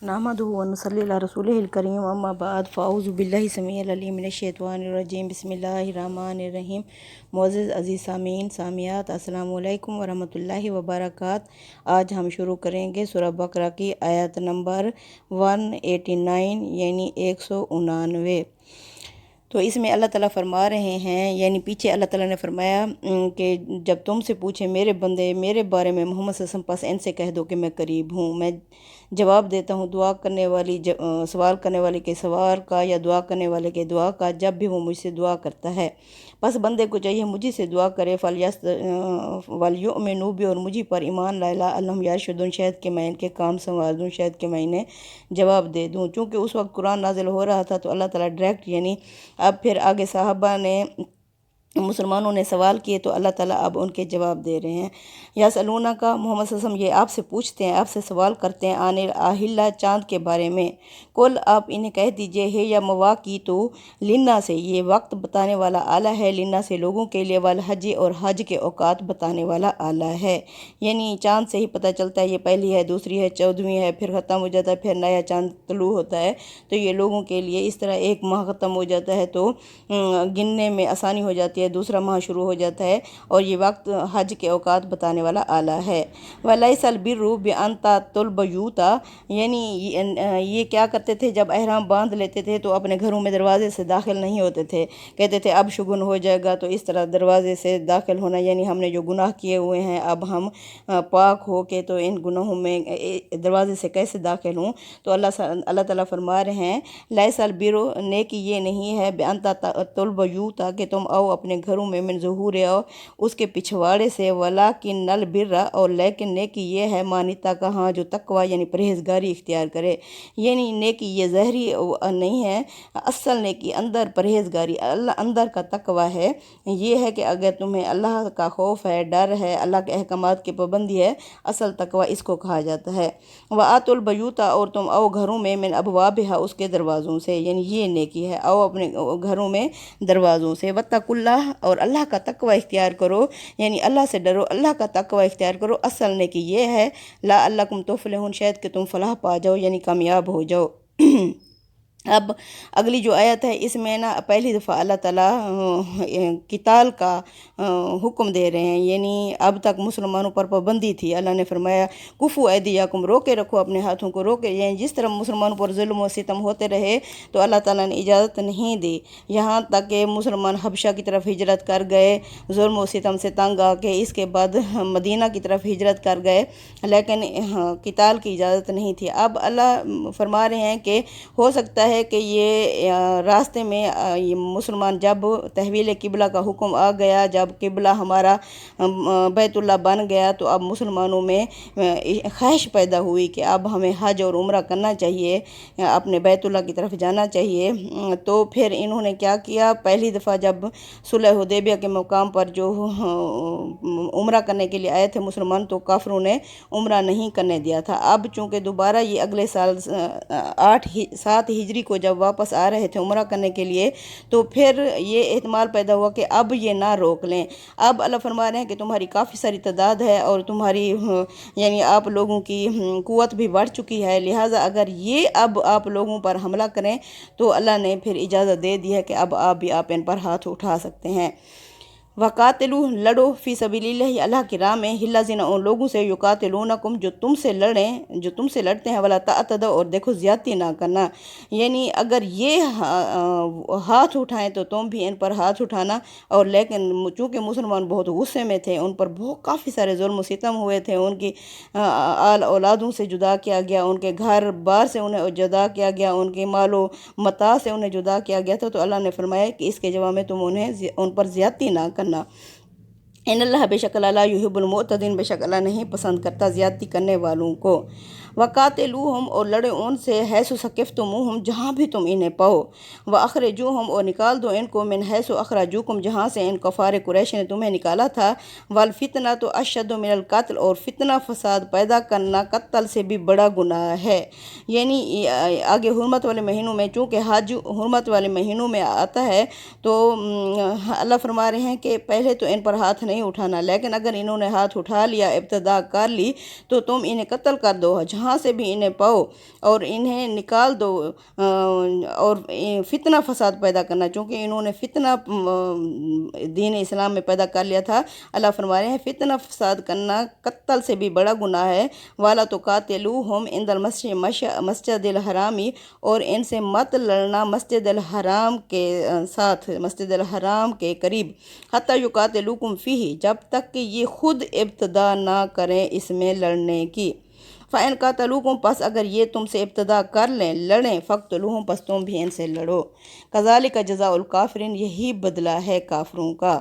नहमदुहु व नुसल्ली अला रसूलिहिल करीम अम्मा बाद फ़ाऊज़ु बिल्लाहि समीइल अलीम मिनश शैतानिर रजीम बिस्मिल्लाहिर रहमानिर रहीम। मुअज़्ज़िज़ अज़ीज़ सामीन सामियात अस्सलामु अलैकुम व रहमतुल्लाहि व बरकात। आज हम शुरू करेंगे सूरह बकरा की आयत नंबर 189 यानी 189। तो इसमें अल्लाह ताला फरमा रहे हैं, यानी पीछे अल्लाह ताला ने फरमाया कि जब तुमसे पूछे मेरे बंदे मेरे बारे में मोहम्मद सल्लल्लाहु अलैहि वसल्लम, पास इनसे कह दो कि मैं करीब हूँ, मैं जवाब देता हूँ दुआ करने वाली सवाल करने वाले के सवाल का या दुआ करने वाले के दुआ का, जब भी वो मुझसे दुआ करता है। बस बंदे को चाहिए मुझी से दुआ करे, फलियस वलयुमिनु भी, और मुझी पर ईमान लाला अल्लाह यारशुदुन, शायद कि मैं इनके काम संवार दूँ, शायद कि मैं इन्हें जवाब दे दूँ। चूँकि उस वक्त कुरान नाजिल हो रहा था तो अल्लाह ताला डायरेक्ट, यानी अब फिर आगे साहबा ने मुसलमानों ने सवाल किए तो अल्लाह ताला अब उनके जवाब दे रहे हैं। यसअलूना का मोहम्मद सल्लल्लाहु अलैहि वसल्लम, ये आपसे पूछते हैं, आपसे सवाल करते हैं, आनिल आहिल्ला, चाँद के बारे में। कुल, आप इन्हें कह दीजिए, है या मवाक़ीतु लिन्ना से, ये वक्त बताने वाला आला है, लिन्ना से लोगों के लिए, वाल हज, और हज के औकात बताने वाला आला है। यानी चाँद से ही पता चलता है ये पहली है, दूसरी है, 14वीं है, फिर ख़त्म हो जाता है, फिर नया चाँद तलू होता है। तो ये लोगों के लिए इस तरह एक माह ख़त्म हो जाता है तो गिनने में आसानी हो जाती है, दूसरा माह शुरू हो जाता है, और ये वक्त हज के औकात बताने वाला आला है। वलैसल बिर्रु बिअन तातुल बयूता, यानी ये क्या करते थे, जब एहराम बांध लेते थे तो अपने घरों में दरवाजे से दाखिल नहीं होते थे, कहते थे अब शुगुन हो जाएगा, तो इस तरह दरवाजे से दाखिल होना, यानी हमने जो गुनाह किए हुए हैं अब हम पाक हो के तो इन गुनाहों में दरवाजे से कैसे दाखिल हूँ। तो अल्लाह ताला फरमा रहे हैं, लैसल बिर्रु, नेकी ये नहीं है, बिअन तातुल बयूता, कि तुम आओ अपने घरों में, मिन ज़ुहूर आओ उसके पिछवाड़े से, वलाकिन्नल बिर्रा, और लेकिन नेकी ये है, मानिता का, हाँ, जो तकवा यानी परहेज़गारी इख्तियार करे। यानी नेकी ये ज़हरी नहीं है, असल नेकी अंदर परहेज़गारी, अल्लाह अंदर का तकवा है। ये है कि अगर तुम्हें अल्लाह का खौफ है, डर है, अल्लाह के अहकामात की पाबंदी है, असल तकवा इसको कहा जाता है। व आतुल बयूता, और तुम आओ घरों में, मिन अबवाबिहा, उसके दरवाज़ों से, यानी ये नेकी है, आओ अपने घरों में दरवाज़ों से। वत्तकुल्लाह, और अल्लाह का तकवा इख्तियार करो, यानी अल्लाह से डरो, अल्लाह का तकवा इख्तियार करो। असल नेकी ये है, ला अल्लकुम तुफलिहून, शायद कि तुम फलाह पा जाओ, यानी कामयाब हो जाओ। अब अगली जो आयत है इसमें ना पहली दफ़ा अल्लाह ताला किताल का हुक्म दे रहे हैं, यानी अब तक मुसलमानों पर पाबंदी थी। अल्लाह ने फरमाया कुफू ऐदियाकुम, रोके रखो अपने हाथों को, रोके, यानी जिस तरह मुसलमानों पर जुल्म व सितम होते रहे तो अल्लाह ताला ने इजाज़त नहीं दी, यहाँ तक कि मुसलमान हबशा की तरफ हिजरत कर गए जुल्म व सितम से तंग आके, इसके बाद मदीना की तरफ हिजरत कर गए, लेकिन किताल की इजाज़त नहीं थी। अब अल्लाह फरमा रहे हैं कि हो सकता है कि ये रास्ते में ये मुसलमान, जब तहवील किबला का हुक्म आ गया, जब किबला हमारा बैतुल्लाह बन गया, तो अब मुसलमानों में ख्वाहिश पैदा हुई कि अब हमें हज और उम्रा करना चाहिए, अपने बैतुल्लाह की तरफ जाना चाहिए। तो फिर इन्होंने क्या किया, पहली दफ़ा जब सुलह हुदैबिया के मुकाम पर जो उम्रा करने के लिए आए थे मुसलमान, तो काफिरों ने उम्रा नहीं करने दिया था। अब चूँकि दोबारा ये अगले साल 7 हिजरी को जब वापस आ रहे थे उम्रा करने के लिए, तो फिर ये एहतमाल पैदा हुआ कि अब ये ना रोक लें। अब अल्लाह फरमा रहे हैं कि तुम्हारी काफ़ी सारी तादाद है और तुम्हारी यानी आप लोगों की कुव्वत भी बढ़ चुकी है, लिहाजा अगर ये अब आप लोगों पर हमला करें तो अल्लाह ने फिर इजाज़त दे दी है कि अब आप इन पर हाथ उठा सकते हैं। वकातिलू, लड़ो, फ़ी सबीलिल्लाह, अल्लाह की राह में, हिल्लाज़िना, उन लोगों से, युकातिलूनकुम, जो तुमसे लड़ें, जो तुमसे लड़ते हैं, वला तअतदू, और देखो ज़्यादती ना करना, यानी अगर ये हाथ उठाएं तो तुम भी इन पर हाथ उठाना। और लेकिन चूँकि मुसलमान बहुत गुस्से में थे, उन पर बहुत काफ़ी सारे जुल्म सितम हुए थे, उनकी आल औलादों से जुदा किया गया, उनके घर बार से उन्हें जुदा किया गया, उनके मालो मता से उन्हें जुदा किया गया था। तो अल्लाह ने फरमाया कि इसके जवाब में तुम उन पर ज़्यादती ना करना। इन्नल्लाह, बेशक अल्लाह, ला युहिब्बुल मुअतदीन, बेशक अल्लाह नहीं पसंद करता ज़्यादती करने वालों को। वकातिलूहुम, और लड़े उनसे, हैसु सकिफ्तुमूहुम, जहाँ भी तुम इन्हें पाओ, व अखरिजूहुम, और निकाल दो इनको, मिन हैसु अखरजूकुम, जहाँ से इन कफ़ार कुरैश ने तुम्हें निकाला था। वल फितना तो अशद्दु मिनल कत्ल, और फितना फसाद पैदा करना कत्ल से भी बड़ा गुनाह है। यानी आगे हुर्मत वाले महीनों में, चूँकि हज हुर्मत वाले महीनों में आता है, तो अल्लाह फरमा रहे हैं कि पहले तो इन पर हाथ नहीं उठाना, लेकिन अगर इन्होंने हाथ उठा लिया, इब्तिदा कर ली, तो तुम इन्हें कत्ल कर दो, जहाँ जहाँ से भी इन्हें पाओ और इन्हें निकाल दो और फितना फसाद पैदा करना, चूँकि इन्होंने फितना दीन इस्लाम में पैदा कर लिया था। अल्लाह फरमा रहे हैं फितना फसाद करना कत्ल से भी बड़ा गुनाह है। वाला तो कातिलूहुम इंदल मस्जिदिल हरामी, और इनसे मत लड़ना मस्जिदिल हराम के साथ, मस्जिदिल हराम के करीब, हत्ता युकातिलूकुम फीही, जब तक कि ये खुद इब्तदा ना करें इसमें लड़ने की। फ़ैन कातलूकुम, पस अगर ये तुमसे इब्तदा कर लें, लड़ें, फ़क्तलूहुम, पस तुम भी इनसे लड़ो। कज़ालिका जज़ाउल काफ़िरीन, यही बदला है काफिरों का।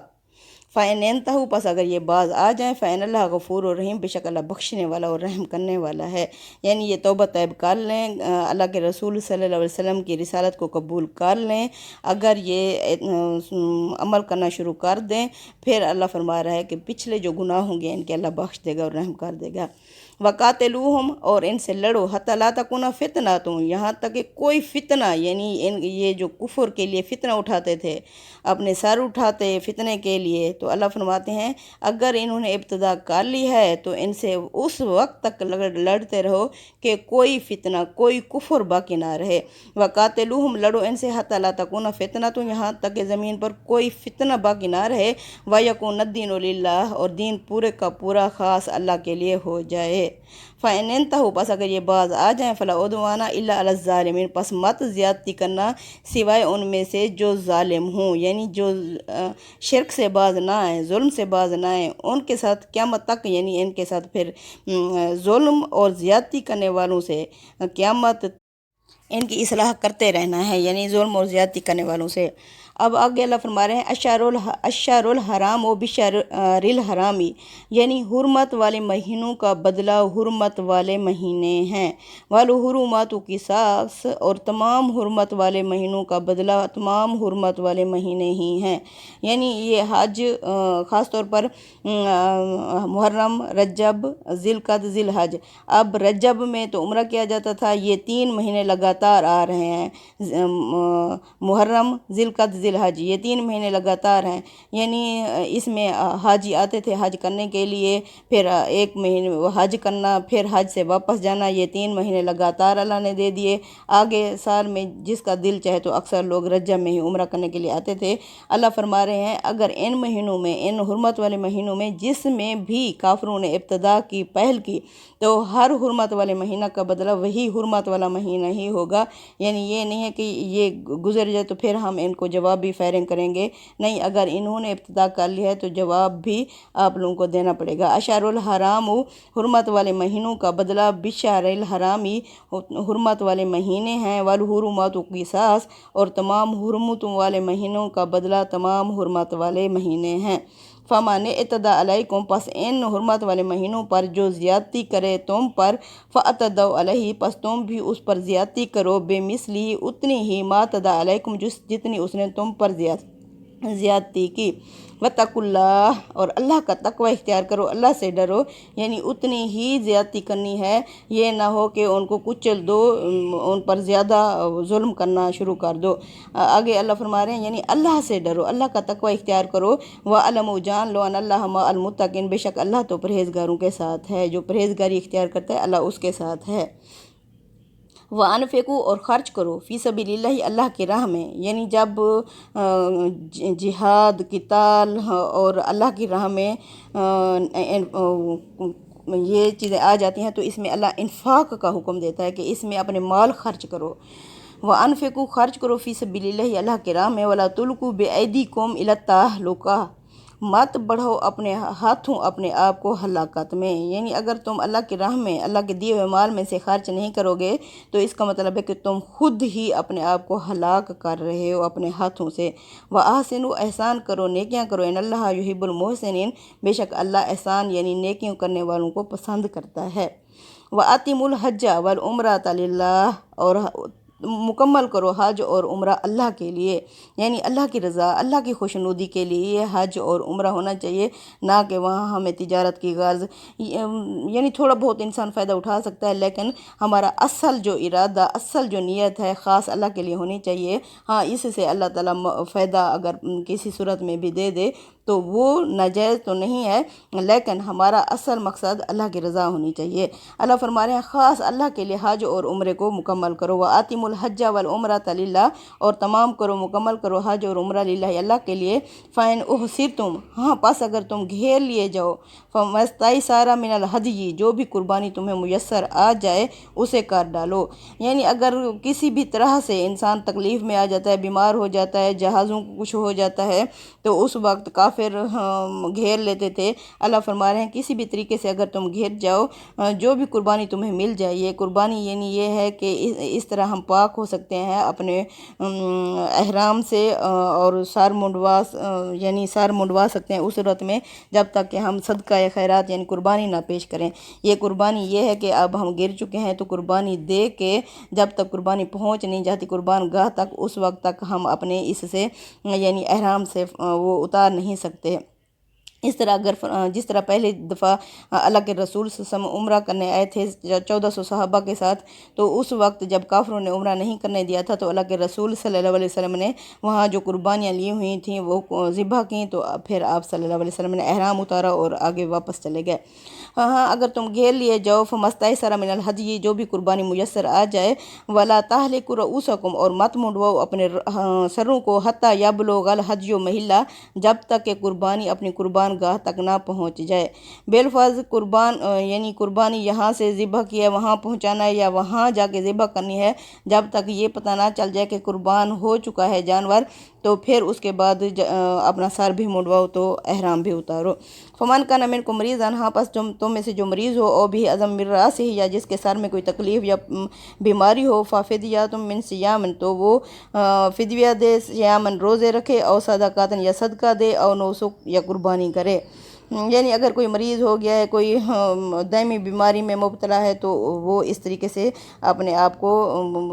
फ़ैन यंतहू, पस अगर ये बाज आ जाएँ, फ़ैन अल्लाह गफ़ूर और रहीम, बेशक अल्लाह बख्शने वाला और रहम करने वाला है। यानी ये तौबा तैब कर लें, अल्लाह के रसूल सल्लल्लाहु अलैहि वसल्लम की रिसालत को कबूल कर लें। अगर ये अमल करना शुरू कर दें, फिर अल्लाह फरमा रहा है कि पिछले जो गुनाह होंगे इनके अल्लाह बख्श देगा और रहम कर देगा। वक़ातिलूहुम, और इनसे लड़ो, हत्ता ला तकुना फितना, तुम यहाँ तक कि कोई फितना, यानी ये जो कुफर के लिए फितना उठाते थे, अपने सर उठाते फितने के लिए, तो अल्लाह फरमाते हैं अगर इन्होंने इब्तदा कर ली है तो इनसे उस वक्त तक लड़ते रहो कि कोई फितना, कोई कुफर बाकी ना रहे। वक़ातिलूहुम, लड़ो इनसे, हत्ता ला तकुना फितना, तो यहाँ तक कि ज़मीन पर कोई फितना बाकी ना रहे। व यकुन दीनु लिल्लाह, और दीन पूरे का पूरा ख़ास अल्लाह के लिए हो जाए। फ़ैन यंतहू, बस अगर ये बाज आ जाएँ, फ़ला उद्वाना इल्ला अला ज़ालिमीन, बस मत ज़्यादती करना सिवाय उनमें से जो ज़ालिम हों, यानी जो शिरक से बाज ना आए, जुल्म से बाज ना आए, उनके साथ क़यामत तक, यानी इनके साथ फिर जुल्म और ज़्यादती करने वालों से क़यामत इनकी इस्लाह करते रहना है, यानी जुल्म और ज़्यादती करने वालों से। अब आगे अल्लाह फरमा रहे हैं अशरुल हराम व बिशरिल हरामी, यानी हुर्मत वाले महीनों का बदला हुर्मत वाले महीने हैं। वालु हुरुमातु किसास, और तमाम हुर्मत वाले महीनों का बदला तमाम हुर्मत वाले महीने ही हैं। यानी ये हज ख़ास तौर पर मुहर्रम, रजब, ज़िलक़द, ज़िलहज। अब रजब में तो उम्रा किया जाता था, ये 3 महीने लगातार आ रहे हैं, मुहर्रम, ज़िलक़द, ज़िलहज, ये 3 महीने लगातार हैं। यानी इसमें हाजी आते थे हज करने के लिए, फिर 1 महीने हज करना, फिर हज से वापस जाना, ये 3 महीने लगातार अल्लाह ने दे दिए। आगे साल में जिसका दिल चाहे तो अक्सर लोग रजब में ही उम्रा करने के लिए आते थे। अल्लाह फरमा रहे हैं अगर इन महीनों में, इन हुर्मत वाले महीनों में जिसमें भी काफिरों ने इब्तदा की, पहल की, तो हर हुर्मत वाले महीना का बदला वही हुर्मत वाला महीना ही होगा। यानी ये नहीं है कि ये गुजर जाए तो फिर हम इनको जवाब भी फायरिंग करेंगे, नहीं, अगर इन्होंने इब्तिदा कर लिया है तो जवाब भी आप लोगों को देना पड़ेगा। अशरुल हराम, हुर्मत वाले महीनों का बदला बिशरिल हरामी, हुर्मत वाले महीने हैं। वल हुरुमातु क़िसास, और तमाम हुर्मतों वाले महीनों का बदला तमाम हुर्मत वाले महीने हैं। फ़मान इतदा अलैकुम, पस इन हुर्मत वाले महीनों पर जो ज़्यादती करे तुम पर, फ़अतदौ अलैहि, पस तुम भी उस पर ज़्यादती करो, बेमिसली, उतनी ही, मा तदा अलैकुम, जितनी उसने तुम पर ज़्यादती की। वत्तकुल्लाह, और अल्लाह का तकवा इख्तियार करो, अल्लाह से डरो, यानी उतनी ही ज़्यादती करनी है, ये ना हो कि उनको कुचल दो, उन पर ज़्यादा जुल्म करना शुरू कर दो। आगे अल्लाह फरमा रहे हैं यानी अल्लाह से डरो, अल्लाह का तकवा इख्तियार करो। व अलमु, जान लो, अन अल्लाह मअल मुत्तकीन, बेशक अल्लाह तो परहेज़गारों के साथ है, जो परहेज़गारी इख्तियार करता है अल्लाह उसके साथ है। व अनफ़िकू, और ख़र्च करो, फ़ी सबीलिल्लाह, अल्लाह की राह में, यानी जब जिहाद, क़िताल और अल्लाह की राह में ये चीज़ें आ जाती हैं तो इसमें अल्लाह इन्फ़ाक़ का हुक्म देता है कि इसमें अपने माल खर्च करो। व अनफ़िकू, ख़र्च करो, फ़ी सबीलिल्लाह, अल्लाह की राह में। वला तुल्कू बिअयदीकुम इला तहलुका, मत बढ़ो अपने हाथों अपने आप को हलाकत में, यानी अगर तुम अल्लाह की राह में अल्लाह के दिए हुए माल में से खर्च नहीं करोगे तो इसका मतलब है कि तुम खुद ही अपने आप को हलाक कर रहे हो अपने हाथों से। व ahsinu, एहसान करो, नेकियां करो, इन अल्लाह युहिब्बुल मुहसिनीन, बेशक अल्लाह एहसान यानी नेकियों करने वालों को पसंद करता है। व अतिमुल हज्जा वल उम्रता लिल्लाह, और मुकम्मल करो हज और उम्रा अल्लाह के लिए, यानी अल्लाह की रज़ा, अल्लाह की खुशनुदी के लिए हज और उम्रा होना चाहिए, ना कि वहाँ हमें तिजारत की गर्ज, यानी थोड़ा बहुत इंसान फ़ायदा उठा सकता है, लेकिन हमारा असल जो इरादा, असल जो नीयत है ख़ास अल्लाह के लिए होनी चाहिए। हाँ, इससे अल्लाह ताला फ़ायदा अगर किसी सूरत में भी दे दे تو وہ ناجائز تو نہیں ہے، لیکن ہمارا اصل مقصد اللہ کی رضا ہونی چاہیے۔ اللہ فرما رہے ہیں خاص اللہ کے لیے حج اور عمرے کو مکمل کرو، وَآتِمُوا الْحَجَّ وَالْعُمْرَةَ لِلَّهِ، اور تمام کرو، مکمل کرو حج اور عمرہ للہ، اللہ کے لیے۔ فَإِنْ أُحْصِرْتُمْ، ہاں پس اگر تم گھیر لیے جاؤ، فَمَا اسْتَيْسَرَ مِنَ الْهَدْيِ، جو بھی قربانی تمہیں میسر آ جائے اسے کاٹ ڈالو۔ یعنی اگر کسی بھی طرح سے انسان تکلیف میں آ جاتا ہے، بیمار ہو جاتا ہے، جہازوں کو کچھ ہو جاتا ہے، تو اس وقت کافر گھیر لیتے تھے۔ اللہ فرما رہے ہیں کسی بھی طریقے سے اگر تم گھر جاؤ، جو بھی قربانی تمہیں مل جائے، یہ قربانی یعنی یہ ہے کہ اس طرح ہم پاک ہو سکتے ہیں اپنے احرام سے، اور سر منڈوا سکتے ہیں اس صورت میں جب تک کہ ہم صدقہ خیرات یعنی قربانی نہ پیش کریں۔ یہ قربانی یہ ہے کہ اب ہم گر چکے ہیں تو قربانی دے کے جب تک قربانی پہنچ نہیں جاتی قربان گاہ تک، اس وقت تک ہم اپنے اس سے یعنی احرام سے وہ اتار نہیں سکتے۔ اس طرح جس طرح پہلی دفعہ اللہ کے رسول صلی اللہ علیہ وسلم عمرہ کرنے آئے تھے 1400 صحابہ کے ساتھ، تو اس وقت جب کافروں نے عمرہ نہیں کرنے دیا تھا تو اللہ کے رسول صلی اللہ علیہ وسلم نے وہاں جو قربانیاں لی ہوئی تھیں وہ ذبح کیں، تو پھر آپ صلی اللہ علیہ وسلم نے احرام اتارا اور آگے واپس چلے گئے۔ ہاں اگر تم گھیر لیے جاؤ، فَمَسْتَيْسَرَ مِنَ الْهَدْيِ، جو بھی قربانی میسر آ جائے، وَلَا تَحْلِقُوا رُؤُوسَكُمْ، اور مت منڈواؤ اپنے سروں کو، حَتَّى يَبْلُغَ الْهَدْيُ مَحِلَّهُ، جب تک کہ قربانی اپنی قربان گاہ تک نہ پہنچ جائے۔ بالفرض یعنی قربانی یہاں سے ذبح کی ہے وہاں پہنچانا ہے، یا وہاں جا کے ذبح کرنی ہے، جب تک یہ پتہ نہ چل جائے کہ قربان ہو چکا ہے جانور، تو پھر اس کے بعد اپنا سر بھی منڈواؤ تو احرام بھی اتارو۔ فَمَنْ كَانَ مِنْكُمْ مَرِيضًا، ہاں پس تم میں سے جو مریض ہو، او بھی عظم من رأسہ، یا جس کے سر میں کوئی تکلیف یا بیماری ہو، فَفِدْيَةٌ مِّن صِيَامٍ، تو وہ فدیہ دے، صیامن روزے رکھے، او صدقاتن یا صدقہ دے، او نسک یا قربانی کرے۔ یعنی اگر کوئی مریض ہو گیا ہے، کوئی دائمی بیماری میں مبتلا ہے، تو وہ اس طریقے سے اپنے آپ کو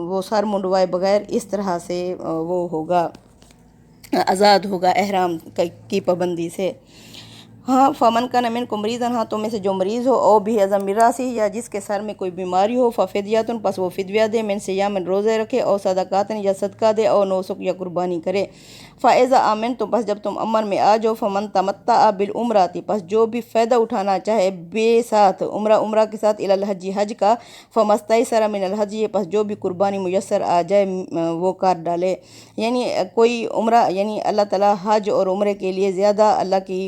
وہ سر منڈوائے بغیر اس طرح سے وہ ہوگا، آزاد ہوگا احرام کی پابندی سے۔ ہاں فَمَنْ كَانَ مِنْكُمْ مَرِيضًا، ہاں تم میں سے جو مریض ہو، او بھی عظم من رأسہ، یا جس کے سر میں کوئی بیماری ہو، فَفِدْيَةٌ، پس وہ فدیہ دے، من صیام روزے رکھے، او صدقاتن یا صدقہ دے، او نسک یا قربانی کرے۔ فَإِذَا آمَنْتُمْ، پس جب تم امن میں آ جاؤ، فَمَنْ تَمَتَّعَ بِالْعُمْرَةِ، پس جو بھی فائدہ اٹھانا چاہے ساتھ عمرہ کے ساتھ، إِلَى الْحَجِّ، حج کا، فَمَا اسْتَيْسَرَ مِنَ الْهَدْيِ، پس جو بھی قربانی میسر آ جائے وہ کاٹ ڈالے۔ یعنی کوئی عمرہ، یعنی اللہ تعالیٰ حج اور عمرے کے لیے زیادہ اللہ کی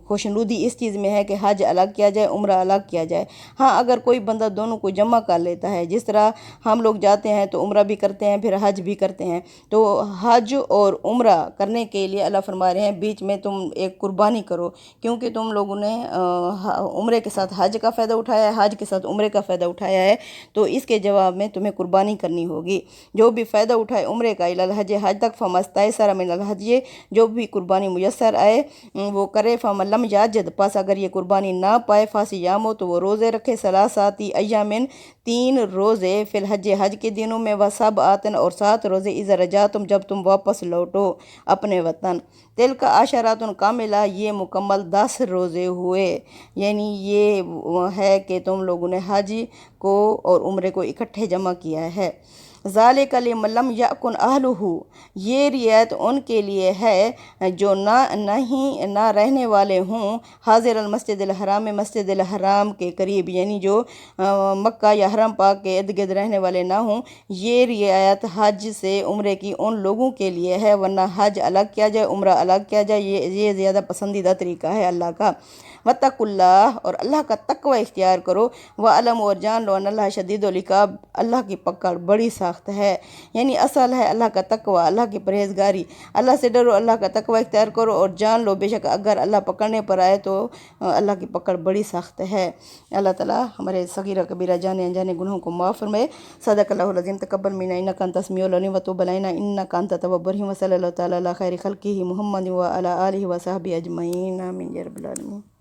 خوشنودی اس چیز میں ہے کہ حج الگ کیا جائے، عمرہ الگ کیا جائے۔ ہاں اگر کوئی بندہ دونوں کو جمع کر لیتا ہے، جس طرح ہم لوگ جاتے ہیں تو عمرہ بھی کرتے ہیں پھر حج بھی کرتے ہیں، تو حج اور عمرہ کرنے کے لیے اللہ فرما رہے ہیں بیچ میں تم ایک قربانی کرو، کیونکہ تم لوگوں نے عمرے کے ساتھ حج کا فائدہ اٹھایا ہے، حج کے ساتھ عمرے کا فائدہ اٹھایا ہے، تو اس کے جواب میں تمہیں قربانی کرنی ہوگی۔ جو بھی فائدہ اٹھائے عمرے کا إِلَى الْحَجِّ، حج تک، فَمَا اسْتَيْسَرَ مِنَ الْهَدْيِ، جو بھی قربانی میسر آئے وہ کرے۔ فَمَن لَّمْ يَجِدْ، پس اگر یہ قربانی نہ پائے، فَصِيَامُ، تو وہ روزے رکھے، ثلاثۃ ایام، 3 روزے، فی الحج، حج کے دنوں میں، وسبعۃ، اور 7 روزے، اذا رجعتم، جب تم واپس لوٹو اپنے وطن۔ تلک عشرۃ کاملہ، یہ مکمل 10 روزے ہوئے۔ یعنی یہ ہے کہ تم لوگوں نے حج کو اور عمرے کو اکٹھے جمع کیا ہے۔ ذالک لمن لم یکن اہلہ، یہ رعایت ان کے لیے ہے جو نہ رہنے والے ہوں حاضر المسجد الحرام، مسجد الحرام کے قریب، یعنی جو مکہ یا حرم پاک کے ارد گرد رہنے والے نہ ہوں۔ یہ رعایت حج سے عمرے کی ان لوگوں کے لیے ہے، ورنہ حج الگ کیا جائے، عمرہ الگ کیا جائے، یہ زیادہ پسندیدہ طریقہ ہے اللہ کا۔ واتقوا اللہ، اور اللہ کا تقوی اختیار کرو، وَاعْلَمُوا، اور جان لو، ان اللہ شدید العقاب، اللہ کی پکڑ بڑی سخت ہے۔ یعنی اصل ہے اللہ کا تقوی، اللہ کی پرہیزگاری، اللہ سے ڈرو، اللہ کا تقوی اختیار کرو، اور جان لو بے شک اگر اللہ پکڑنے پر آئے تو اللہ کی پکڑ بڑی سخت ہے۔ اللہ تعالیٰ ہمارے صغیرہ کبیرہ جانے انجانے گناہوں کو معاف فرمائے۔ صدق اللہ العظیم، تقبل منا انک انت السمیع العلیم وتب علینا انک انت التواب الرحیم، وصلی اللہ تعالیٰ علی خیر خلقہ محمد وعلی آلہ وصحبہ اجمعین، آمین یا رب العالمین۔